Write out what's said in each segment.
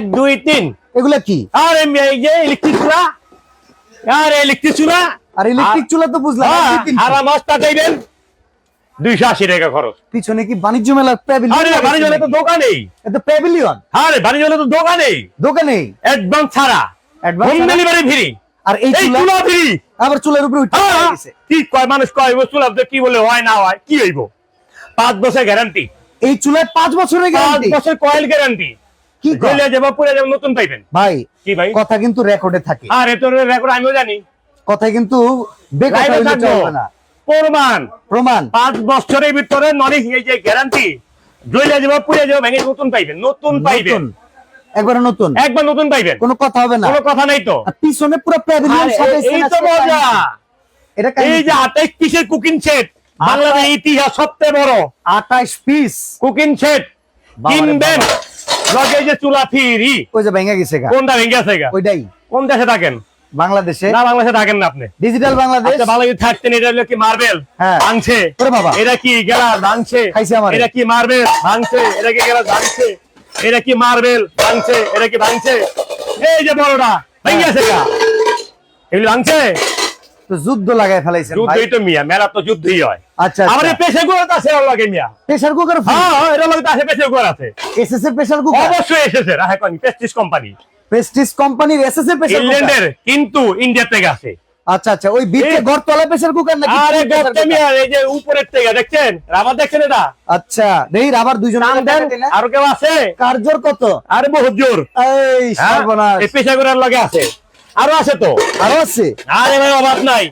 1 2 3 এগুলা কি? আরে এই যে ইলেকট্রিক চুলা, আরে ইলেকট্রিক চুলা, আর ইলেকট্রিক চুলা তো বুঝলাম, আর মাছটা দিবেন 280 টাকা খরচ। পিছনে কি বাণিজ্য মেলা প্যাভিলিয়ন? আরে বাণিজ্য মেলা তো দোকানেই, এটা প্যাভিলিয়ন। আরে বাণিজ্য মেলা তো দোকানেই, দোকানেই অ্যাডভান্স ছাড়া, হোম ডেলিভারি ফ্রি। আর এই চুলা ফ্রি, আবার চুলার উপরে উঠে গেছে। কি কয় মানুষ কয় চুলা কি বলে হয় না হয়, কি হইব? 5 বছর গ্যারান্টি। এই চুলায় 5 বছরের গ্যারান্টি, 5 বছর কয়েল গ্যারান্টি। কি গলে যাব পুরো যাব নতুন পাইবেন ভাই। কি ভাই? কথা কিন্তু রেকর্ডে থাকে। আরে তোর রেকর্ড আমিও জানি, কথা কিন্তু বেকার হইলে চলবে না। প্রমাণ 5 বছরের ভিতরে নরিস এই যে গ্যারান্টি, গলে যাব পুরো যাব ভেঙে নতুন পাইবেন, নতুন পাইবেন, একবার নতুন পাইবেন, কোনো কথা হবে না, কোনো কথা নাই তো। পিছনে পুরো প্যাভিলিয়ন সাজাইছেন। এই তো মজা, এটা এই যে 28 পিসের কুকিং সেট, বাংলাদেশের ইতিহাস সবচেয়ে বড় 28 পিস কুকিং সেট কিনবেন, লগে যে চুলা ফ্রি। ওই যে ভেঙে গেছে, কোনটা ভেঙে গেছে? ওইটাই। কোন দেশে থাকেন? বাংলাদেশে। না বাংলাদেশে থাকেন না আপনি, ডিজিটাল বাংলাদেশ। আচ্ছা বাংলাদেশে থাকতেন, এটা হলো কি মার্বেল ভাঙছে, ওরে বাবা, এটা কি গ্লাস ভাঙছে, এটা কি মার্বেল ভাঙছে, এটা কি গ্লাস ভাঙছে, এটা কি মার্বেল ভাঙছে, এটা কি ভাঙছে, এই যে বড়টা ভেঙে গেছে গা, এগুলো ভাঙছে। তো যুদ্ধ লাগায় ফেলাইছেন ভাই। যুদ্ধই তো মিয়া, মেলা তো যুদ্ধই হয়। আচ্ছা, আমাদের প্রেসার কুকার তো আছে, এর লগে মিয়া প্রেসার কুকার। হ্যাঁ এর লগে তো আছে, প্রেসার কুকার আছে। এসএস এর প্রেসার কুকার অবশ্যই এসেছে, রাহে কোন প্রেস্টিজ কোম্পানি, প্রেস্টিজ কোম্পানির এসএস এর প্রেসার কুকার, ইংল্যান্ডের, কিন্তু ইন্ডিয়া থেকে আছে। আচ্ছা আচ্ছা, ওই বিটে গড়তলা প্রেসার কুকার নাকি? আরে গড়তে মিয়া, এই যে উপরের থেকে দেখছেন রাবার, দেখছেন এটা? আচ্ছা, দেই রাবার দুইজন নাম দেন, আর কেউ আছে? কার্জর কত? আরে বহুত জোর, এই সর্বনাশ, এই প্রেসার কুকারের লগে আছে, আরো আছে তো, আরো আছে। আরে ভাই অভাব নাই।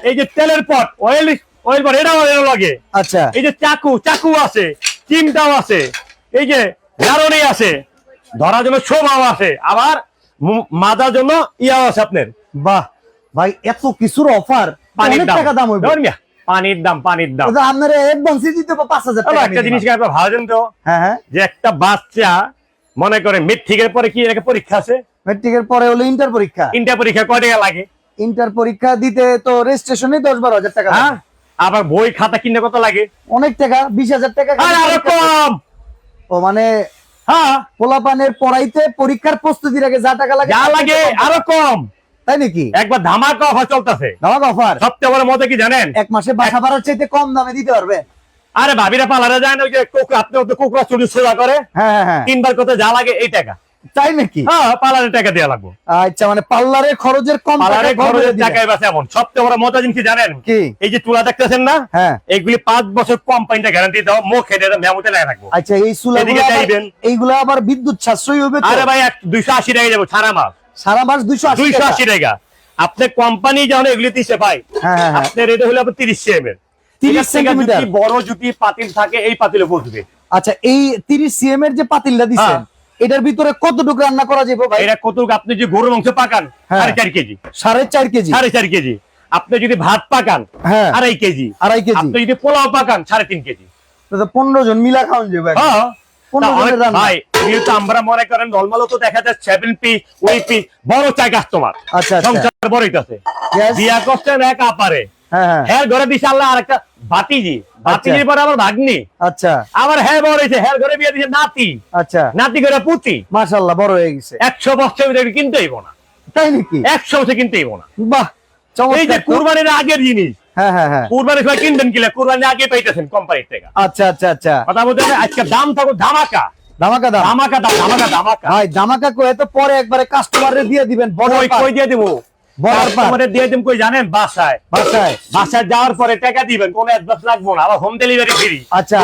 এই যে তেলের পট, অয়েল পট, এটাও এর লগে। আচ্ছা, এই যে চাকু আছে, চিমটাও আছে, এই যে জারনি আছে, ধরার জন্য শোভাও আছে, আবার মাজার জন্য ইয়াও আছে আপনার। বাহ ভাই, এত কিছুর অফার, পানির অনেক দাম, টাকা দাম হইবে। পানির দাম, পানির দাম। আপনারা অ্যাডভান্সই দিতে 5000 টাকা। একটা জিনিস কি আপনারা ভাবেন তো, হ্যাঁ, যে একটা বাচ্চা মনে করে মেট্রিকের পরে কি একটা পরীক্ষা আছে, মেট্রিকের পরে হলো ইন্টার পরীক্ষা। ইন্টার পরীক্ষা কয় টাকা লাগে? ইন্টার পরীক্ষা দিতে তো রেজিস্ট্রেশনে 10-12 হাজার টাকা। হ্যাঁ, আবার বই খাতা কিনতে কত লাগে? অনেক টাকা, 20,000 টাকা। আরো কম। ও মানে হ্যাঁ, পোলাপানের পড়াইতে পরীক্ষার প্রস্তুতির আগে যা টাকা লাগে, যা লাগে আরো কম, তাই নাকি? একবার ধামাকা অফার চলতেছে। ধামাকা অফার। সবচেয়ে বড় মজা কি জানেন? এক মাসে বাসা ভাড়ার চাইতে কম দামে দিতে পারবে। আরে ভাবিরা পার্লারে যায় না, ওই যে আপনি কোকড়া চুরি সেবা করে, হ্যাঁ, 3 বার কত যা লাগে এই টাকা। তাই নাকি? হ্যাঁ, পার্লারে টাকা দেয়া লাগবে। আচ্ছা, মানে পার্লারের খরচের কম, পার্লারের খরচের টাকায় বাঁচে। এমন সবচেয়ে বড় মজা জিনিস কি জানেন? কি? এই যে চুলা দেখতেছেন না, হ্যাঁ, এইগুলি 5 বছর কোম্পানিটা গ্যারান্টি দাও, মুখ হেঁটে মেমোতে লাগে রাখবো। আচ্ছা, এই চুলাগুলো এইগুলো আবার বিদ্যুৎ সাশ্রয়ী হবে তো? আরে ভাই 280 টাকা যাবো সারা মাস, সারা মাস 280 টাকা। আপনি কোম্পানি যখন এগুলি দিচ্ছে ভাই, আপনার এটা হলো 30 cm, 30 সেন্টিমিটার বড় যদি পাতিল থাকে এই পাতিলে বসবে। আচ্ছা, এই 30 cm এর যে পাতিলটা দিচ্ছেন, এটার ভিতরে কতটুকু রান্না করা যাবে ভাই? এটা কতটুকু? আপনি যে গরুর মাংস পাকান 4.5 কেজি, 4.5 কেজি, 4.5 কেজি। আপনি যদি ভাত পাকান 2.5 কেজি, 2.5 কেজি। আপনি যদি পোলাও পাকান 3.5 কেজি। তো 15 জন মিলা খাওয়ান যাবে। হ্যাঁ, ভাই যেহেতু আমরা মনে করেন নরমালও তো দেখা যায় 7 পিস 8 পিস বড় চাই কাস্টমার। আচ্ছা, সংসার বড় হইতাছে, বিয়া করছেন এক আপারে, হ্যাঁ ঘরে দিছে আল্লাহ আরেকটা ভাতিজি, ভাতিজির পরে আবার ভাগ্নি। আচ্ছা, আবার হ্যাঁ বড় হইছে, হ্যাঁ ঘরে বিয়া দিছে নাতি। আচ্ছা, নাতি করে পুতি, মাশাআল্লাহ বড় হয়ে গেছে। 100 বছর ভিতরে কিনতে হইব না। তাই নাকি? 100 বছর কিনতে হইব না। বাহ, এই যে কুরবানির আগের জিনিস। হ্যাঁ, কুরবানির সময় কিনবেন কিলা, কুরবানির আগে পাইতেছেন কোম্পানির থেকে। আচ্ছা, কথা বলতে আজকে দাম থাকো ধামাকা, ধামাকা দাম, ধামাকা দাম, ধামাকা ধামাকা। ভাই ধামাকা কই, এত পরে একবারে কাস্টমারে দিয়ে দিবেন। কই দিয়ে দিব? কাস্টমারে দিয়ে দিম কই জানেন? বাসায় যাওয়ার পরে টাকা দিবেন, কোনো অ্যাডভান্স লাগবে না, আবার হোম ডেলিভারি ফ্রি। আচ্ছা,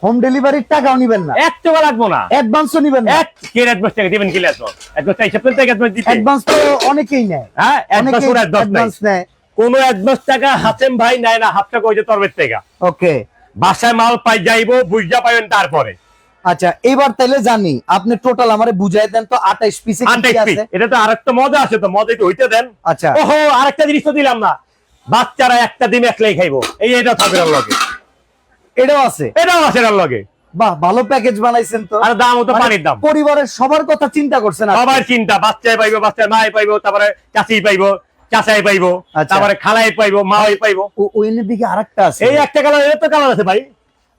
হোম ডেলিভারির টাকাও নিবেন না? 1 টাকা লাগবে না, অ্যাডভান্সও নিবেন না। কে অ্যাডভান্স টাকা দিবেন? কি লাগবে? অ্যাডভান্স চাই সপ্তাহে টাকা অ্যাডভান্স দিতে। অ্যাডভান্স তো অনেকেই নেয়। হ্যাঁ, অ্যাডভান্স নেয়। কোন অ্যাডভান্স টাকা হাসেম ভাই নেয় না, হাফ টাকা ওই যে তরবের টাকা। ওকে, বাসায় মাল পাই যাইবো, বুঝা পাবেন তারপরে। আচ্ছা, এবার তাইলে জানি আপনি টোটাল আমারে বুঝাই দেন তো 28 পিসে কি আছে? এটা তো আরেকটা মজা আছে, তো মজা একটু হইতে দেন। আচ্ছা, ওহো আরেকটা জিনিস তো দিলাম না, বাচ্চারা একটা ডিম একলাই খাইবো, এটা থাকবে এর লগে। এটাও আছে এর লগে। বাহ, ভালো প্যাকেজ বানাইছেন তো। আর দামও তো পানির দাম। পরিবারের সবার কথা চিন্তা করছেন? সবার চিন্তা, বাচ্চাই পাইবো, বাচ্চার মাই পাইবো, তারপরে চাচি পাইবো, চাচাই পাইবো, তারপরে খালাই পাইবো, মাই পাইবো। ওইনের দিকে আরেকটা আছে, এই একটা কালার, এর তো কালার আছে ভাই।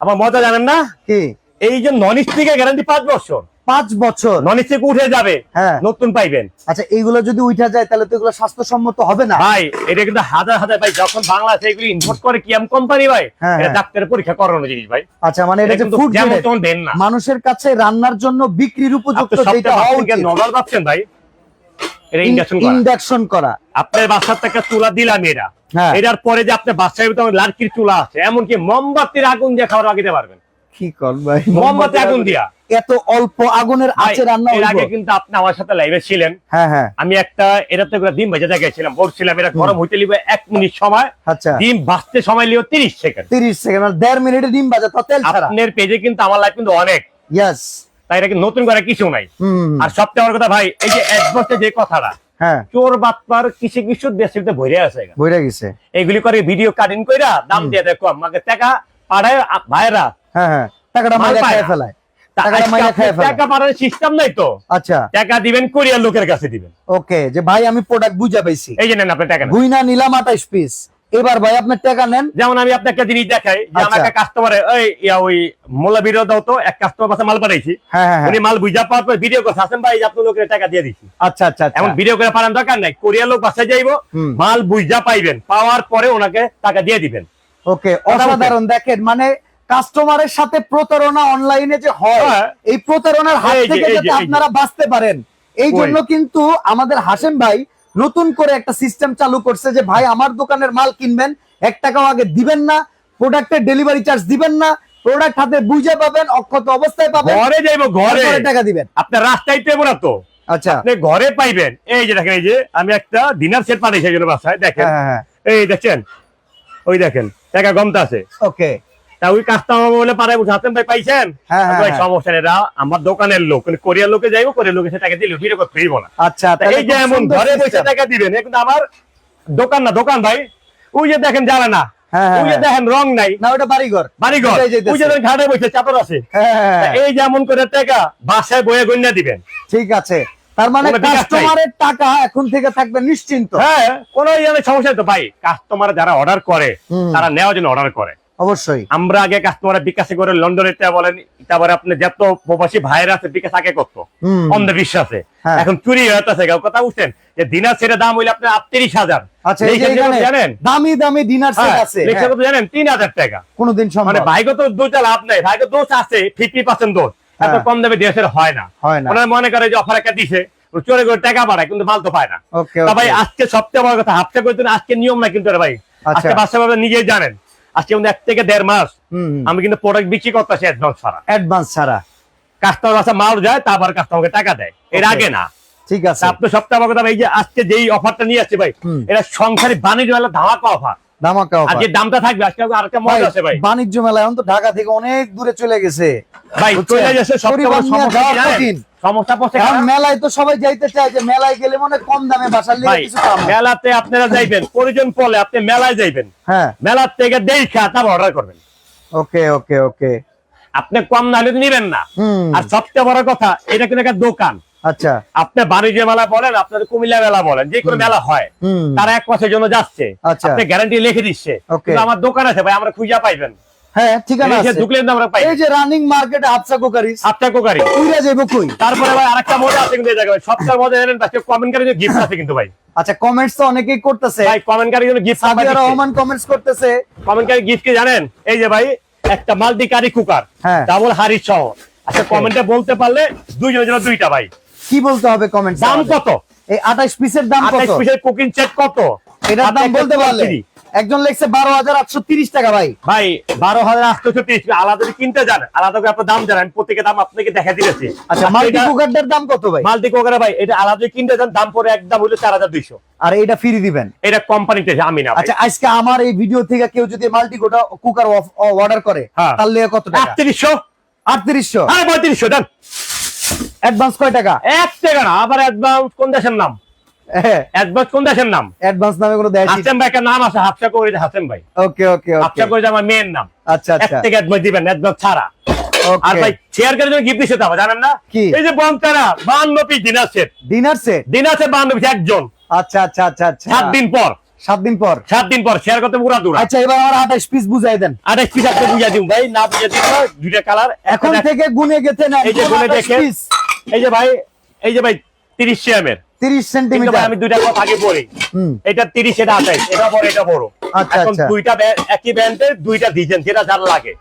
আমার মজা জানেন না কি? এই যে নন স্টিকের গ্যারান্টি 5 বছর। 5 বছর নন স্টিক উঠে যাবে, হ্যাঁ নতুন পাইবেন। আচ্ছা এইগুলো যদি উঠা যায় তাহলে তো এগুলো স্বাস্থ্যসম্মত হবে না ভাই। এটা কিন্তু হাজার হাজার ভাই, যখন বাংলাদেশে এগুলি ইম্পোর্ট করে কিয়াম কোম্পানি ভাই, হ্যাঁ, এটা হ্যাঁ। ডাক্তারের পরীক্ষা করানো জিনিস ভাই। আচ্ছা মানে এটা যে কিন্তু ফুড যেমন গ্রেড তেমন দেন না। মানুষের কাছে রান্নার জন্য বিক্রির উপযুক্ত আপনি যেটা সবচেয়ে হওয়া উচিত। নরমাল ভাবছেন ভাই, এটা ইন্ডাকশন করা। ইন্ডাকশন করা আপনার বাসার থেকে চুলা দিলাম এটা, হ্যাঁ। এটার পরে যে আপনার বাসায় ভিতরে লার্কির চুলা আছে, এমনকি মোমবাতির আগুন দিয়ে খাবার আগে দিতে পারবেন। কি কর ভাই, মোমবাতি আগুন দিয়া এত অল্প আগুনের আছে রান্না এর আগে হইব? কিন্তু আপনি আমার সাথে লাইভে ছিলেন। হ্যাঁ হ্যাঁ আমি একটা এটা তো ডিম ভেজে দেখেছিলাম, বলছিলাম এটা গরম হইতে লিবে 1 মিনিট সময়, আচ্ছা ডিম ভাজতে সময় লিও 30 সেকেন্ড। 30 সেকেন্ড আর 1.5 মিনিটে ডিম ভাজা তো তেল ছাড়া। আপনার পেজে কিন্তু আমার লাইফ কিন্তু অনেক, ইয়েস তাই এটা কিন্তু নতুন করে কিছু নাই। হুম আর সবচেয়ে বড় কথা ভাই, এই যে অ্যাডভান্সে যে কথাটা, হ্যাঁ চোর বাটপার কিছু কিছু দেশের ভরে আছে, বইরা গেছে। এগুলি করে ভিডিও কাটিং কইরা দাম দিয়ে দেয় কম, আমাকে টাকা পাড়ায় ভাইরা। হ্যাঁ হ্যাঁ টাকাটা মাল মাইরা পায় খায় না। ফেলায়, টাকাটা মাইরা খায় ফেলায়। টাকা পাঠানোর সিস্টেম নাই তো, আচ্ছা টাকা দিবেন কোরিয়ার লোকের কাছে দিবেন। ওকে যে ভাই আমি প্রোডাক্ট বুঝা পাইছি, এই যে নেন আপনি টাকা নেন। বুইনা নিলাম 28 পিস, এবার ভাই আপনি টাকা নেন। যেমন আমি আপনাকে একটা জিনিস দেখাই, যে আচ্ছা। আমাকে কাস্টমারে ওই মোলা ভিডিও দাও তো, এক কাস্টমার কাছে মাল পাঠাইছি, হ্যাঁ হ্যাঁ উনি মাল বুঝা পাওয়ার পর ভিডিও করছে, হাসান ভাই এই যে আপনার লোকের টাকা দিয়ে দিচ্ছি। আচ্ছা আচ্ছা আচ্ছা এমন ভিডিও করে পাঠানোর দরকার নাই, কোরিয়ার লোক বাসায় যাইবো, হুম। মাল বুঝা পাইবেন, পাওয়ার পরে ওনাকে টাকা দিয়ে দিবেন। ওকে অসাধারণ। দেখেন মানে কাস্টমারের সাথে প্রতারণা অনলাইনে যে হয়, হ্যাঁ। এই প্রতারণার হাত এই যে, থেকে এই যে, যাতে এই যে। আপনারা বাঁচতে পারেন এই জন্য কিন্তু আমাদের হাসেম ভাই নতুন করে একটা সিস্টেম চালু করছে যে ভাই আমার দোকানের মাল কিনবেন 1 টাকাও আগে দিবেন না, প্রোডাক্টের ডেলিভারি চার্জ দিবেন না, প্রোডাক্ট হাতে বুঝে পাবেন, অক্ষত অবস্থায় পাবেন, ঘরে যাইবো, ঘরে তারপরে টাকা দিবেন। আপনার রাস্তায় পেবো না তো, আচ্ছা আপনি ঘরে পাইবেন। এই যে দেখেন, এই যে আমি একটা ডিনার সেট পাঠাইছি এই জন্য বাসায়, দেখেন হ্যাঁ হ্যাঁ এই দেখছেন, ওই দেখেন টাকা কমতে আছে। ওকে তা ওই কাস্টমার বলে পাঠাই বলছে, হাসান ভাই পাইছেন? হ্যাঁ, হ্যাঁ, ভাই হ্যাঁ। সমস্যা নেই, এরা আমার দোকানের লোক, কোরিয়ার লোকে যাইবো, কোরিয়ার লোকে সে টাকা দিলে ফিরে ফিরব না। আচ্ছা তা এই যে এমন ঘরে বসে টাকা দিবেন, এ কিন্তু আমার দোকান না, দোকান ভাই। ওই যে দেখেন জ্বালা না, হ্যাঁ, হ্যাঁ, ওই যে দেখেন রং নাই, না ওটা বাড়িঘর বাড়িঘর, এটাই যাইতেছে। ওই যে দেখেন ঘাটে বসে চাদর আছে। হ্যাঁ, হ্যাঁ, তা হ্যাঁ। এই যেমন করে টাকা বাসায় বয়ে গণ্যা দিবেন। ঠিক আছে, তার মানে কোনো বিকাশ নাই। কাস্টমারের টাকা এখন থেকে থাকবে নিশ্চিন্ত। হ্যাঁ, কোনো সমস্যা নেই তো ভাই। কাস্টমার যারা অর্ডার করে হুম। তারা নেওয়ার জন্য অর্ডার করে। অবশ্যই আমরা আগে কাস্টমার বিকাশে করে লন্ডনে বলেন, তারপরে আপনি যত প্রবাসী ভাইরা আছে বিকাশ আগে করতো হুম। অন্ধবিশ্বাসে, হ্যাঁ। এখন চুরি হতেছে। কথা বুঝছেন যে দিনার সেটা দাম হইলে আপনার 30,000, আচ্ছা এই যে এখানে জানেন দামি দামি ডিনার সেট আছে, লেখা কত জানেন? 3,000 টাকা। কোনদিন মানে সম্ভব ভাইগত দোষটা লাভ নাই, ভাইগত দোষ আছে 50% দোষ, এত হ্যাঁ। কম দামে দেশের হয় না। হয় না। ওনারা মনে করে যে অফার একটা দিছে, ও চোরে করে টাকা বাড়ায় কিন্তু মাল তো পায় না। ওকে তা ভাই আজকে সবচেয়ে বড় কথা, হাফটা করতে আজকে নিয়ম না কিন্তু রে ভাই। আচ্ছা। আজকে বাসা বাবা নিজেই জানেন, আজকে কিন্তু 1 থেকে 1.5 মাস আমি কিন্তু প্রোডাক্ট বিক্রি করতেছি অ্যাডভান্স ছাড়া। অ্যাডভান্স ছাড়া কাস্টমার বাসা মাল যায়, তারপর কাস্টমারকে টাকা দেয়, এর Okay. আগে না। ঠিক আছে তা আপনি সবচেয়ে বড় কথা ভাই, যে আজকে যেই অফারটা নিয়ে আসছে ভাই, হুম। এটা সংসারী বাণিজ্য মেলা ধামাকা অফার। ধামাকা আর offer। যে দামটা থাকবে আজকে আরেকটা ভাই, মজা আছে ভাই। বাণিজ্য মেলা এখন তো ঢাকা থেকে অনেক দূরে চলে গেছে ভাই বুঝছেন? চলে যাচ্ছে, সবচেয়ে বড় পরিবার নিয়ে সমস্যা যাওয়া কি জানেন? কঠিন। সমস্যা পড়ছে এখন কারা? মেলায় তো সবাই যাইতে চায় যে মেলায় গেলে মনে কম দামে বাসার লিগে ভাই কিছু পাবো। মেলাতে আপনারা যাইবেন, প্রয়োজন পড়লে আপনি মেলায় যাইবেন, হ্যাঁ মেলার থেকে দেখা তারপর অর্ডার করবেন। ওকে ওকে ওকে আপনি কম না হলে তো নিবেন না। হুম আর সবচেয়ে বড় কথা, এটা কিন্তু একটা দোকান। আচ্ছা আপনি বাণিজ্য মেলা বলেন, আপনার কুমিল্লা মেলা বলেন, যে কোনো মেলা হয়, হুম তারা 1 মাসের জন্য যাচ্ছে, আচ্ছা। আপনি গ্যারান্টি লিখে দিচ্ছে। Okay. কিন্তু আমার দোকান আছে ভাই, আমরা খুঁজে পাইবেন, হ্যাঁ ঠিকানা এসে আছে। ঢুকলে কিন্তু আমরা পাই। এই যে রানিং মার্কেটে হাফসা কোকারিস আপনার কোকারি। উইরা যাইবো কই? তারপরে ভাই আরেকটা মজা আছে কিন্তু এই জায়গায়, সবচেয়ে মজা জানেন ভাই, কমেন্ট করে গিফট আছে কিন্তু ভাই। আচ্ছা কমেন্টস তো অনেকেই করতেছে, ভাই কমেন্ট করে গিফট সাদিয়া রহমান কমেন্টস করতেছে। কমেন্ট করে গিফট কি জানেন? এই যে ভাই একটা মাল্টি কারি কুকার, হ্যাঁ। ডাবল হাড়ি সহ। আচ্ছা কমেন্টে বলতে পারলে দুইজনের জন্য 2টা ভাই। কি বলতে হবে কমেন্টস? দাম কত? এই 28 পিসের দাম কত? 28 পিসের কুকিং সেট কত? এটার দাম একটা বলতে পারলে। ফ্রি। একজন লিখছে 12,830 টাকা ভাই। ভাই 12,830 আলাদা যদি কিনতে যান, আলাদা করে আপনার দাম জানেন, প্রত্যেকের দাম আপনাকে দেখা দিয়েছে। আচ্ছা মাল্টি কুকারটার দাম কত ভাই? মাল্টি কুকার ভাই এটা আলাদা যদি কিনতে যান, দাম পরে একদম হলো 4,200। আর এইটা ফ্রি দিবেন? এটা কোম্পানিতে, আমি না ভাই। আচ্ছা আজকে আমার এই ভিডিও থেকে কেউ যদি মাল্টি কুকার অর্ডার করে হ্যাঁ। তাহলে কত টাকা? 3800। 3800। হ্যাঁ 3500 দেন। অ্যাডভান্স কয় টাকা? 1 টাকা না, আবার অ্যাডভান্স কোন দেশের নাম? অ্যাডভান্স কোন দেশের নাম? অ্যাডভান্স নামে কোনো দেয়? হাসেম ভাই একটা নাম আছে, হাফসা করে হাসেম ভাই। ওকে ওকে ওকে হাফসা করে আমার মেয়ের নাম। আচ্ছা আচ্ছা 1 টাকা অ্যাডভান্স দিবেন, অ্যাডভান্স ছাড়া। আর ওকে ভাই শেয়ার করে গিফট দিতে হবে, জানেন না? কি? এই যে বমতারা 52 piece dinner set, dinner set. Dinner set 52 piece একজন, আচ্ছা আচ্ছা আচ্ছা আচ্ছা 7 দিন পর। 7 দিন পর শেয়ার করতে পুরা দূর। আচ্ছা এবার আমার 28 পিস বুঝাই দেন। 28 পিস আপনি বুঝাই দিন ভাই, না বুঝাই দিন দুইটা কালার এখন থেকে গুনে গেতে না। এই যে গুনে দেখেন, এই যে ভাই 30 cm এর 30 সেন্টিমিটার। আমি দুইটা কথা আগে বলি, এটা 30, এটা 28, এটা বড় এটা বড়। আচ্ছা এখন দুইটা একই ব্র্যান্ডের দুইটা ডিজাইন, যেটা জাল লাগে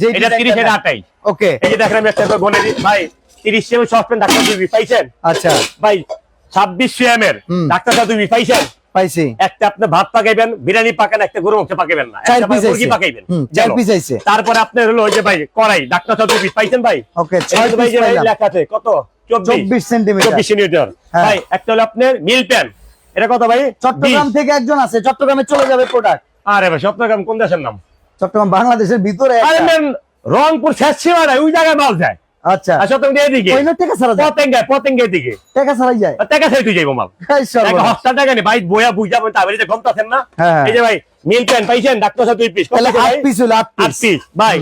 যে এটা 30, এটা 28। ওকে এই যে দেখেন আমি একটা বলে দিই ভাই, 30 cm সসপেন ডাক্তার দুই পাইছেন? আচ্ছা ভাই 26 cm এর ডাক্তার দুই পাইছেন? পাইছি। একটা আপনি ভাত পাকাইবেন, বিরিয়ানি পাকান, একটা গরু মাংস পাকাইবেন না, একটা মুরগি পাকাইবেন। 4 পিস আইছে। তারপরে আপনার হলো ওই যে ভাই কড়াই ডাক্তার 2 পিস পাইছেন ভাই? ওকে 6 ভাই পিস যে পাইলাম। লেখা আছে কত? 24 সেন্টিমিটার। 24 সেন্টিমিটার ভাই। একটা হলো আপনার মিল প্যান, এটা কত ভাই? চট্টগ্রাম থেকে একজন আছে, চট্টগ্রামে চলে যাবে প্রোডাক্ট। আরে ভাই চট্টগ্রাম কোন দেশের নাম? চট্টগ্রাম বাংলাদেশের ভিতরে। আরে ম্যাম রংপুর শেষ সীমানা, ওই জায়গায় মাল যায়। আচ্ছা চট্টগ্রাম এদিকে কইনো টাকা ছাড়া যায়? পতেঙ্গা দিকে টাকা ছাড়াই যায়? টাকা ছেড়ে তুই যাইবো মাল। ইনশাআল্লাহ। হস্তার টাকা নেই ভাই, বইয়া বুঝা বলতে আবার যে গমতাছেন না। এই যে ভাই মিল প্যান পাইছেন ডাক্তার 2 পিস, তাহলে 8 পিস হলো 8 8 পিস ভাই।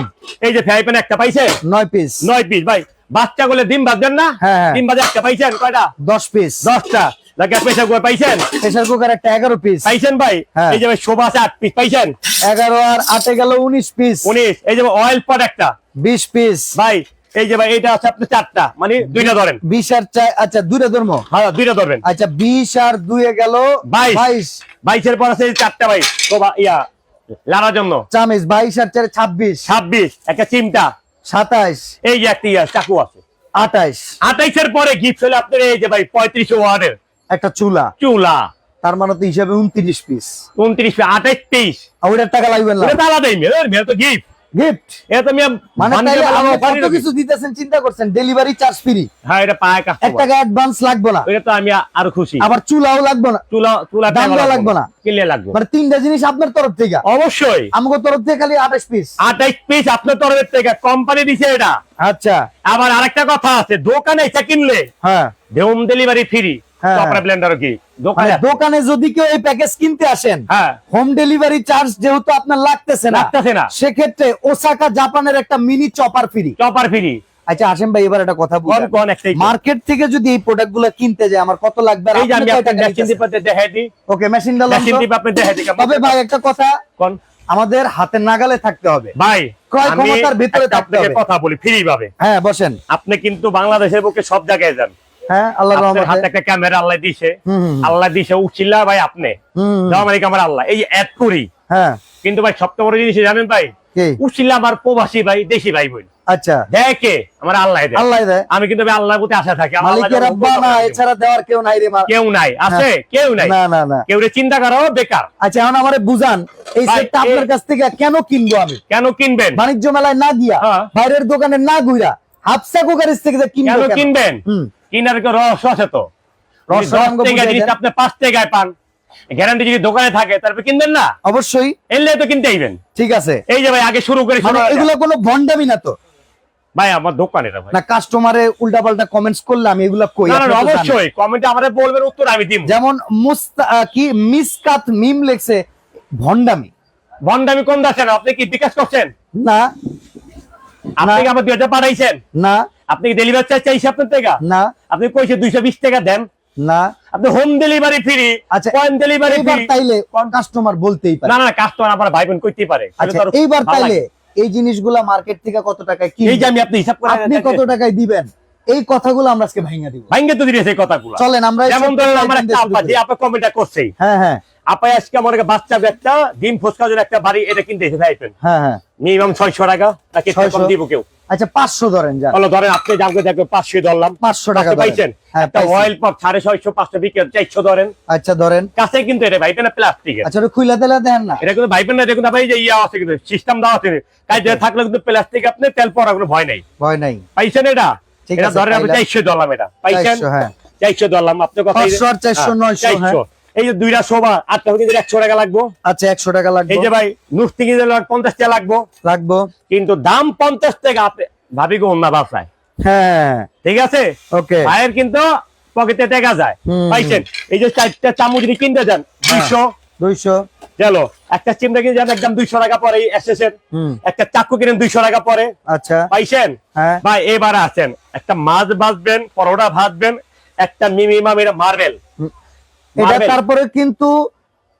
এই যে ফ্রাই প্যান একটা পাইছেন? 9 পিস। 9 পিস ভাই। বাচ্চা গুলো ডিম ভাজবেন না? ডিম ভাজা একটা পাইছেন? কয়টা? 10 পিস। 10টা। গ্যাস প্রেসার কুকার পাইছেন? প্রেসার কুকার একটা 11 পিস পাইছেন ভাই। এই যে ভাই শোভা আছে 8 পিস পাইছেন? 11 আর 8 গেল 19 পিস। 19। এই যে অয়েল পট একটা 20 পিস ভাই। এই যে ভাই এটা আছে আপনি 4টা, মানে দুইটা ধরেন। 20 আর 4, আচ্ছা দুইটা ধরমো। হ্যাঁ দুইটা ধরবেন। আচ্ছা 20 আর 2 এ গেল 22। 22 এর পর আছে 4টা ভাই শোভা লাড়ার জন্য চামচ। 22 আর 4 26। 26। একটা চিমটা 27। এই যে একটা চাকু আছে 28। 28 এর পরে গিফট হলো আপনার এই যে ভাই 35 ওয়াটের একটা চুলা। তার মানে তো হিসাবে 29 পিস। 29 28 23। ওইটার টাকা লাগবে না? ওটা আলাদাই মেয়ের তো গিফট। এটা তো মানে কত কিছু দিতেছেন চিন্তা করছেন, ডেলিভারি চার্জ ফ্রি। হ্যাঁ এটা পায় কাজ, 1 টাকা অ্যাডভান্স লাগবে না। এটা তো আমি আরো খুশি। আবার চুলাও লাগবে না, চুলা দাম লাগবে না, কিনলে লাগবে। মানে 3টা জিনিস আপনার তরফ থেকে। অবশ্যই আমাদের তরফ থেকে খালি 28 পিস। 28 পিস আপনার তরফ থেকে কোম্পানি দিছে এটা। আচ্ছা আবার আরেকটা কথা আছে, দোকানে এটা কিনলে হোম ডেলিভারি ফ্রি। টপরা ব্লেন্ডার কি দোকানে যদি কেউ এই প্যাকেজ কিনতে আসেন, হোম ডেলিভারি চার্জ যেহেতু আপনার লাগতেছে না, সেক্ষেত্রে ওসাকা জাপানের একটা মিনি চপার ফ্রি। আচ্ছা আসেন ভাই এবার একটা কথা বলুন, মার্কেট থেকে যদি এই প্রোডাক্ট গুলো কিনতে যায় আমার কত লাগবে? এই যে আমি আপনাকে মেশিন দিতে দেখাই দিই। ওকে মেশিন ডালাম, মেশিন দিতে আপনি দেখাই দিই। তবে ভাই একটা কথা, কোন আমাদের হাতের নাগালে থাকতে হবে ভাই, ক্রয় ক্ষমতার ভিতরে থাকতে হবে। কথা বলি ফ্রি ভাবে। হ্যাঁ বসেন। আপনি কিন্তু বাংলাদেশের বুকে সব জায়গায় যান, হ্যাঁ আল্লাহর রহমতে হাতে একটা ক্যামেরা আল্লাহ দিছে উচিল্লা ভাই আপনি জামালিক আমার আল্লাহ এই এড করি। হ্যাঁ কিন্তু ভাই সবচেয়ে বড় জিনিস জানেন ভাই, উচিল্লা আমার প্রবাসী ভাই দেশি ভাই বোন। আচ্ছা দেখে আমার আল্লাহ দেয়। আমি কিন্তু আল্লাহর প্রতি আশা থাকি, মালিকের রব্বা না, এছাড়া দেওয়ার কেউ নাই রে। কেউ নাই, আছে কেউ নাই। না কেউ চিন্তা করো বেকার। আচ্ছা এখন আমারে বুঝান এই সেটটা আপনার কাছ থেকে কেন কিনবো? আমি কেন কিনবেন? বাণিজ্য মেলায় না গিয়া, বাইরের দোকানে না ঘুরা, হাফসা কুকারের থেকে কেন কিনবেন? কিনার রহস্য আছে তো। 10 টাকা জিনিস আপনি 5 টাকায় পান, গ্যারান্টি যদি দোকানে থাকে তারপরে কিনবেন না? অবশ্যই এলে তো কিনতে আইবেন। ঠিক আছে, এই যে ভাই আগে শুরু করে এগুলো কোনো ভন্ডামি না তো ভাই? আমার দোকানে না, কাস্টমারে উল্টাপাল্টা কমেন্টস করলে আমি এগুলা কই? অবশ্যই কমেন্টে আমারে বলবেন, উত্তর আমি দিব। যেমন মিসকাত মিম লেখছে ভন্ডামি। ভন্ডামি কোন দাসেন? আপনি কি বিকাশ করছেন? না। আপনি কি আমার 2000 পাঠাইছেন? না। আপনি কি ডেলিভারি চার্জ চাইছে আপনার টাকা? না। আপনি কইছে 220 টাকা দেন? না। আপনি হোম ডেলিভারি ফ্রি। আচ্ছা পয়েন্ট ডেলিভারি ফ্রি তাইলে কোন কাস্টমার বলতেই পারে? না কাস্টমার আমার ভাই বোন কইতেই পারে। আচ্ছা এইবার তাইলে এই জিনিসগুলা মার্কেট থেকে কত টাকায় কিনবেন? এই যে আমি আপনি হিসাব করে আপনি কত টাকায় দিবেন? এই কথাগুলো আমরা আজকে ভাঙা দিব। ভাঙা তো দিয়েছে এই কথাগুলো। চলেন আমরা যেমন ধরেন আমার একটা আপা যে আপা কমেন্টটা করছে, হ্যাঁ আপা আজকে আমার বাচ্চা একটা ডিম ফসকা জন্য একটা বাড়ি এটা কিনতে এসে ভাইবেন। হ্যাঁ মিনিমাম 600 টাকা নাকি কম দিব কেউ? আচ্ছা 500 ধরেন। যা হলো ধরেন আপনি জানকে দেখবেন 500 ধরলাম, 500 টাকা পাইছেন। একটা অয়েল পাম্প 650 500 বিক্রি 400 ধরেন। আচ্ছা ধরেন কাছে কিন্তু এটা ভাইবেন না প্লাস্টিকের। আচ্ছা এটা খুইলা দিলা দেন না, এটা কিন্তু ভাইবেন না, এটা কিন্তু ভাই যে ইয়া আছে কিন্তু সিস্টেম দেওয়া আছে, কাজে থাকলে কিন্তু প্লাস্টিক আপনি তেল পড়া কোনো ভয় নাই। পাইছেন এটা? এটা ধরেন আপনি 400 ধরলাম, এটা পাইছেন? 400 ধরলাম আপনি কথা 400 900। এই যে দুইটা সোফা 8টা হইতে 100 টাকা লাগবে। আচ্ছা 100 টাকা লাগবে। এই যে ভাই নুস্তি কিনলে 50 টাকা লাগবে, কিন্তু দাম 50 টাকা আপনি ভাবি গো না বাসায়। হ্যাঁ ঠিক আছে, ওকে। ভাইয়ের কিন্তু পকেটে টাকা যায়। পাইছেন? এই যে 4টা চামচ যদি কিনতে যান 200 চলো, একটা চিমটা কিনে যান একদম 200 টাকা পরে এসেছেন, একটা চাকু কিনেন 200 টাকা পরে। আচ্ছা পাইছেন? ভাই এবার আছেন একটা মাছ ভাজবেন, পরোটা ভাজবেন, একটা মিনিমাম এটা মার্বেল। এটা তারপরে কিন্তু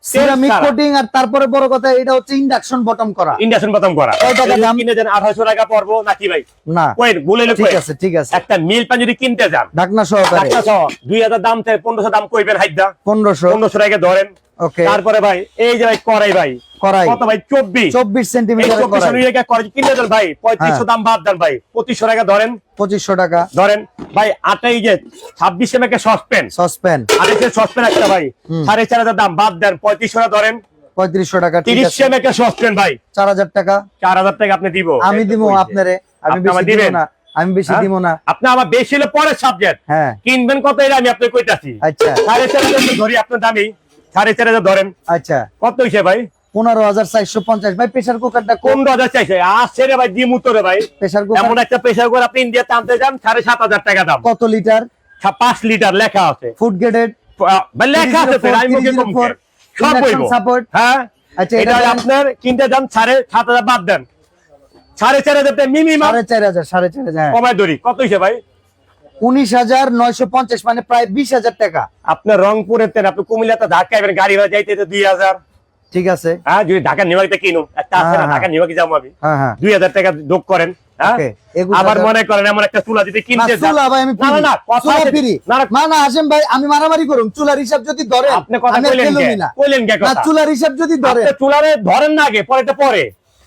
সিরামিক কোটিং, আর তারপরে বড় কথা এটা হচ্ছে ইন্ডাকশন বটম করা। ইন্ডাকশন বটম করা। কয় টাকা দাম? কিনে যান 1800 টাকা পড়বো নাকি ভাই? না কই বলেলে ঠিক আছে ঠিক আছে। একটা মিল পান যদি কিনতে যান ঢাকনা সহকারে, ঢাকনা সহ 2000 দাম চাই, 1500 দাম কইবেন হাইদা 1500 টাকা ধরেন। ওকে। তারপরে ভাই এই যে ভাই কড়াই ভাই, কড়াই কত ভাই? 24 সেন্টিমিটার কড়াই, 2400 টাকা কড়াই কিনে দেন ভাই, 3500 দাম বাদ দেন ভাই, 2500 টাকা ধরেন, 2500 টাকা ধরেন ভাই। আটাই যে 26 এম এর সসপ্যান, সসপ্যান, আড়াইশের সসপ্যান একটা ভাই, 4500 দাম বাদ দেন, 3500 টাকা ধরেন, 3500 টাকা। ঠিক 30 আছে, এম এর সসপ্যান ভাই 4000 টাকা। 4000 টাকা আপনি দিব। আমি দিব আপনারে, আমি আপনি বেশি আমার দিব দিবেন? না, আমি বেশি দিব না। আপনি আমার বেশি হলে পরের সাবজেক্ট, হ্যাঁ কিনবেন কত এটা আমি আপনাকে কইতাছি। আচ্ছা 4500 ধরি আপনার দামি, 4500 ধরেন। আচ্ছা, কত হইছে ভাই? 15450। ভাই প্রেসার কুকারটা কোন 15000 চাইছে। আসছে রে ভাই, দিমু তোরে ভাই। প্রেসার কুকার এমন একটা প্রেসার কুকার আপনি ইন্ডিয়াতে আনতে যান 7500 টাকা দাম, কত লিটার? 5 লিটার লেখা আছে, ফুড গ্রেডেড, ভাই লেখা আছে স্যার, আমি মুখে কম কে সব বইবো। সাপোর্ট। হ্যাঁ আচ্ছা এটা আপনার কিনতে যান 7500 বাদ দেন, 4500 টাকা মিনিমাম 4500 কমায় ধরি। কত হইছে ভাই? 19950, মানে প্রায় 20000 টাকা। আপনার রংপুরের তেল, আপনি কুমিল্লাতে ঢাকাইবেন গাড়ি ভাড়া যাইতে 2000। ঠিক আছে, হ্যাঁ যদি ঢাকা নিবাকিতে কিনুন, একটা আছে না ঢাকা নিবাকি যাবো আমি, হ্যাঁ হ্যাঁ 2000 টাকা যোগ করেন। হ্যাঁ ওকে। আবার মনে করেন এমন একটা চুলা যদি কিনতে যান, চুলা ভাই আমি না না না কথা চুলা আছে। ফ্রি না, না, না না হাসেম ভাই, আমি মারামারি করুম চুলার হিসাব যদি ধরেন। আপনি কথা আমি আর কইলেন গেলুমই কে? না। কইলেন কে না, কথা? চুলার হিসাব যদি ধরেন, আপনি চুলারে ধরেন না আগে, পরেটা পরে।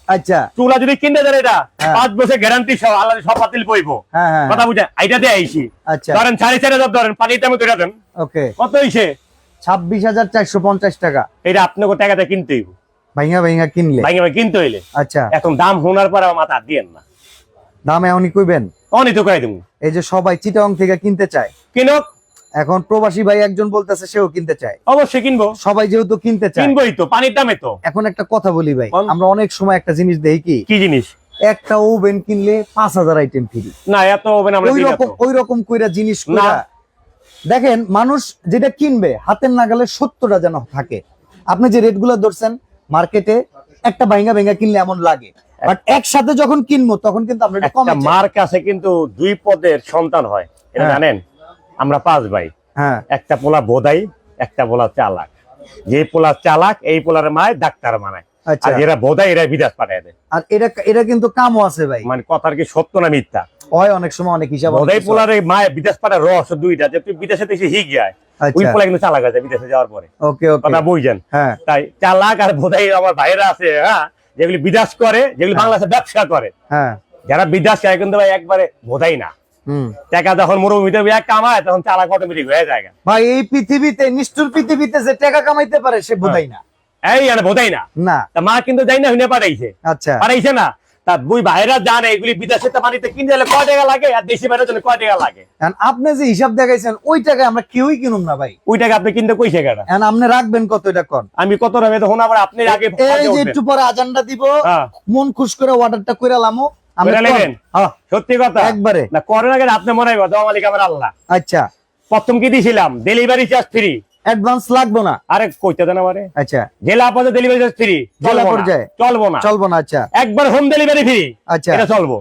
আচ্ছা চুলা যদি কিনতে দেন এটা হ্যাঁ। 5 বছর গ্যারান্টি সহ, আল্লাহ সব বাতিল বইবো। হ্যাঁ হ্যাঁ কথা বুঝেন? এইটা দিয়ে আইছি। আচ্ছা ধরেন 4500 ধরেন, পানিতে আমি ধরে দেন। ওকে। কত হইছে? 26450 টাকা। এটা আপনাকে টাকাটা কিনতে হইব, ভাইঙ্গা ভাইঙ্গা কিনলে। ভাই আমি কিনতে হইলে। আচ্ছা এখন দাম শোনার পর আমার মাথা দিয়েন না, দাম এমনই কইবেন। অনেক তো কই দেবো। এই যে সবাই চিটাং থেকে কিনতে চায়, কিনক, এখন প্রবাসী ভাই একজন বলতেছে সেও কিনতে চায়, অবশ্যই কিনবো, সবাই যেহেতু কিনতে চায়। কিনবোই তো, পানির দামে তো। এখন একটা কথা বলি ভাই, বল। আমরা অনেক সময় একটা জিনিস দেখি কি, কি জিনিস? একটা ওভেন কিনলে 5000 আইটেম ফ্রি। না এত হবে না, আমরা দিই না তো। ওই রকম কইরা জিনিস কইরা না। দেখেন, মানুষ যেটা কিনবে হাতের নাগালে 70টা যেন থাকে। আপনি যে রেট গুলো ধরছেন মার্কেটে, একটা ভাইঙ্গা ভাইঙ্গা কিনলে এমন লাগে, বাট একসাথে যখন কিনবো তখন কিন্তু আমরা এটা একটা কমে মার কাছে কিন্তু 2 পদের সন্তান হয়, এটা হ্যাঁ। জানেন? আমরা 5 ভাই, হ্যাঁ একটা পোলা বোধাই, একটা পোলা চালাক। যে পোলা চালাক এই পোলার মায় ডাক্তার মানায়, আচ্ছা। আর এরা বোধাই এরা বিদেশ পাঠায় দেয়। আর এটা কিন্তু কামও আছে ভাই, মানে কথার কি সত্য না মিথ্যা? হয় অনেক সময় অনেক হিসাব। বোধাই পোলার মায় বিদেশ পাঠায় রস দুইটা, যে তুই বিদেশে এসে হিগ যায়, ওই পোলা কিন্তু চালাক আছে বিদেশে যাওয়ার পরে। ওকে ওকে কথা বুঝছেন? হ্যাঁ তাই চালাক আর বোধাই আমার ভাইরা আছে, হ্যাঁ, যেগুলি বিদেশ করে, যেগুলি বাংলাদেশে ব্যবসা করে, হ্যাঁ যারা বিদেশ যায় কিন্তু ভাই একবারে বোধাই না। হুম টাকা যখন মরুভূমিতে কামায় তখন চালাক অটোমেটিক হয়ে যায়। ভাই এই পৃথিবীতে, নিষ্ঠুর পৃথিবীতে যে টাকা কামাইতে পারে সে বোধাই না। এই আর বোধাই না। না তা মা কিন্তু যাই না, হুনে পাঠাইছে, আচ্ছা পাঠাইছে না। তা বুই ভাইরা জানে এগুলি বিদেশে পানিতে কিনতে গেলে কয় টাকা লাগে, আর দেশি বাইরের জন্য কয় টাকা লাগে। এখন আপনি যে হিসাব দেখাইছেন ওই টাকা আমরা কেউই কিনুম না ভাই। ওই টাকা আপনি কিনতে কইছে কেটা? এখন আপনি রাখবেন কত, এটা কোন? আমি কত রাখবে তখন আবার আপনি আগে এই যে একটু পরে আজানটা দিব, হ্যাঁ। মন খুশ করে অর্ডারটা কইরা লামো আমরা কইরা নেবেন? হ্যাঁ সত্যি কথা একবারে। না করেন আগে আপনি মনে হয় দেওয়া মালিক আমার আল্লাহ। আচ্ছা প্রথম কি দিছিলাম? Delivery charge free. অ্যাডভান্স লাগবে না? আরে কইতে দেন আমারে। আচ্ছা জেলা পর্যায়ে ডেলিভারি চার্জ ফ্রি, জেলা পর্যায়ে চলবো না, চলবো না। আচ্ছা একবার হোম ডেলিভারি ফ্রি, আচ্ছা এটা চলবো।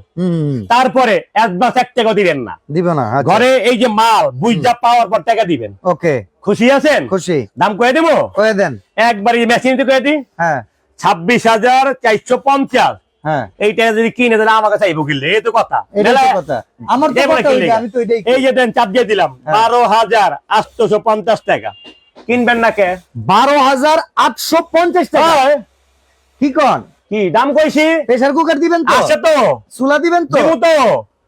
তারপরে অ্যাডভান্স 1 টাকা দিবেন না, দিব না। ঘরে এই যে মাল বুঝা পাওয়ার পর টাকা দিবেন। ওকে খুশি আছেন? খুশি। দাম কয়ে দেবো কয়ে দেন। একবার মেশিনতে কয়ে দিই, হ্যাঁ 26,450। হ্যাঁ এই টাকা যদি কিনে তাহলে আমার কাছে আইবো কিনলে, এই তো কথা। এটাই তো কথা। আমার তো এবারে কথা কিনলে ওইটা, আমি তো এটাই এই যে দেন চাপ দিয়ে দিলাম হ্যাঁ। 12,850 টাকা। কিনবেন না কে? 12,850 টাকা। হয়। কি কোন? কি দাম কইছি? প্রেসার কুকার দিবেন তো? আছে তো, চুলা দিবেন তো? দিমু তো,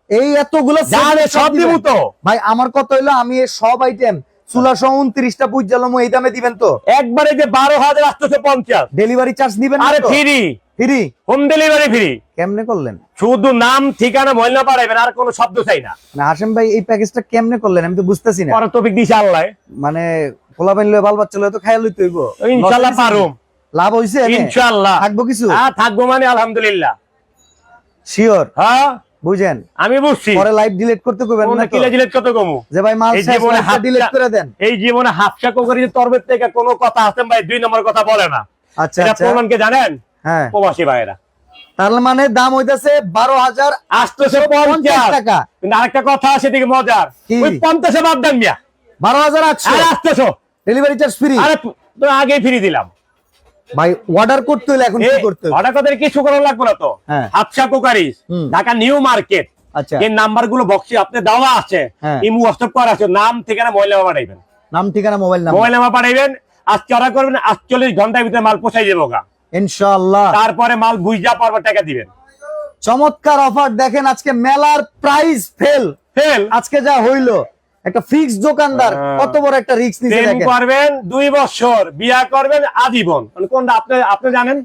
এই এতগুলো জানে সব দিমু তো। ভাই আমার কত হইলো, আমি এই সব আইটেম চুলা সহ 29টা বুঝ জ্বালামো, এই দামে দিবেন তো? একবারে যে 12,850। ডেলিভারি চার্জ দিবেন না আরে তো? Free, free? Home delivery free. কেমনে করলেন? শুধু নাম ঠিকানা মহিলা পাঠাইবেন, আর কোনো শব্দ চাই না। না হাসেম ভাই এই প্যাকেজটা কেমনে করলেন আমি তো বুঝতেছি না। পরে তৌফিক দিছে আল্লাহ। মানে পোলা পাইলে বাল বাচ্চা লইতো খাইয়া লইতে হইব। ইনশাআল্লাহ পারুম, লাভ হইছে? ইনশাআল্লাহ থাকবো কিছু? থাকবো মানে আলহামদুলিল্লাহ শিওর? হ্যাঁ বুঝেন? আমি বুঝছি। পরে লাইভ ডিলিট করতে কইবেন না তো? কিলা জিলেট কত কমু যে ভাই মাল এই শেষ, জীবনে লাইভটা ডিলিট করে দেন। এই জীবনে হাফসা কোকরি তরবের থেকে কোনো কথা হাসেম ভাই 2 নম্বর কথা বলে না। আচ্ছা এটা আচ্ছা প্রমাণ কে জানেন? হ্যাঁ প্রবাসী ভাইরা। তার মানে দাম হইতাছে 12,850 টাকা। কিন্তু আরেকটা কথা আছে দিকে মজার, কি? ওই 50 বাদ দেন মিয়া, 12,800 আর 800 ডেলিভারি চার্জ ফ্রি। আরে তো আগে ফ্রি দিলাম। ভাই অর্ডার করতে হলে এখন কি করতে হবে? অর্ডার করতে কিছু করা লাগবে না তো। হ্যাঁ। Hafsa cookeries, Dhaka new market. আচ্ছা, এই নাম্বার গুলো বক্সে আপনি দেওয়া আছে, ইমো হোয়াটসঅ্যাপ করা আছে, নাম ঠিকানা মোবাইল নাম্বার পাঠাইবেন। নাম ঠিকানা মোবাইল নাম্বার পাঠাইবেন। আজকে অর্ডার করবেন, 48 ঘন্টার ভিতরে মাল পৌঁছাই যাবো গা ইনশাআল্লাহ। তারপরে মাল বুঝা পারবে, টাকা দিবেন। চমৎকার অফার দেখেন আজকে মেলার প্রাইস ফেল আজকে যা হইলো। একটা ফিক্স দোকানদার কত বড় একটা রিস্ক নিতে দেখেন। করবেন 2 বছর, বিয়া করবেন আজীবন, মানে কোনটা আপনি জানেন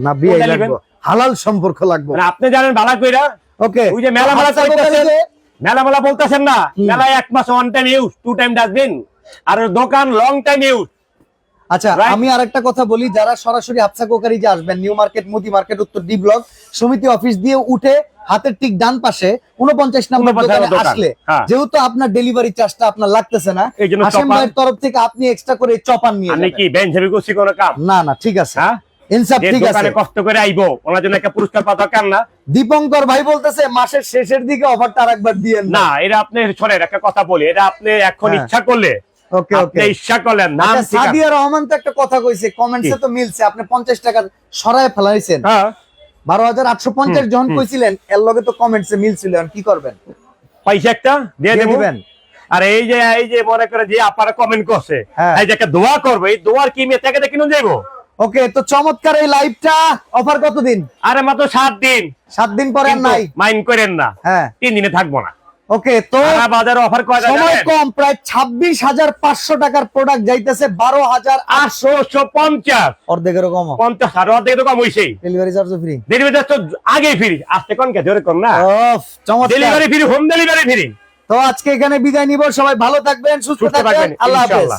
না? বিয়ে লাগবে, হালাল সম্পর্ক লাগবে, মানে আপনি জানেন ভালো কইরা। ওকে, ওই যে মেলা কইতাছেন, মেলা বলতাছেন না, মেলা 1 মাস one time use, 2 time dustbin, আর দোকান লং টাইম ইউজ। আচ্ছা, আমি আরেকটা কথা বলি, যারা সরাসরি হাফসা কোকারি যে আসবেন, নিউ মার্কেট, মোদি মার্কেট, উত্তর ডি ব্লক সমিতি অফিস দিয়ে উঠে হাতের ঠিক ডান পাশে 49 নম্বর দোকানে আসলে, যেহেতু আপনার ডেলিভারি চার্জটা আপনার লাগতেছে না, হাশেম ভাইয়ের তরফ থেকে আপনি এক্সট্রা করে চপার নিয়ে যাবেন। কি বেঞ্চে করছি কোন কাম? না ঠিক আছে, ইনসাফ ঠিক আছে। দোকানে কষ্ট করে আইবো, ওনার জন্য একটা পুরস্কার পাওয়া দরকার না? দীপঙ্কর ভাই বলতেছে মাসের শেষের দিকে অফারটা আরেকবার দিয়েন না। এটা আপনি শোনেন, একটা কথা বলি, এটা আপনি এখন ইচ্ছা করলে, ওকে ওকে, ইচ্ছা করলেন নাম। সাদিয়া রহমান তো একটা কথা কইছে, কমেন্টসে তো মিলছে, আপনি 50 টাকা সরায় ফেলাইছেন। 12,850 যখন কইছিলেন, এর লগে তো কমেন্টসে মিলছিল, কি করবেন? পয়সা একটা দিয়ে দিবেন। আর এই যে মনে করে যে আপনারা কমেন্ট করছে, এই যে একটা দোয়া করবে, এই দোয়ার কি মেয়ে থেকে কিনে যাইবো। ওকে, তো চমৎকার এই লাইভটা অফার কতদিন? আরে মাত্র 7 দিন। 7 দিন পরে আর নাই, মাইন্ড করেন না। 3 দিনে থাকবো না। ওকে, তো বাজারে অফার কয় টাকা? সময় কম, প্রায় 26,500 টাকার প্রোডাক্ট যাইতেছে 12,850, অর্ধেকেরও কম। 50 আর অর্ধেক তো কম হইছেই। Delivery charge free, delivery charge তো আগেই ফ্রি, আজকে কোন কে জোরে কোন না। চমৎকার, delivery free, home delivery free. তো আজকে এখানে বিদায় নিব, সবাই ভালো থাকবেন, সুস্থ থাকবেন, আল্লাহ হাফেজ।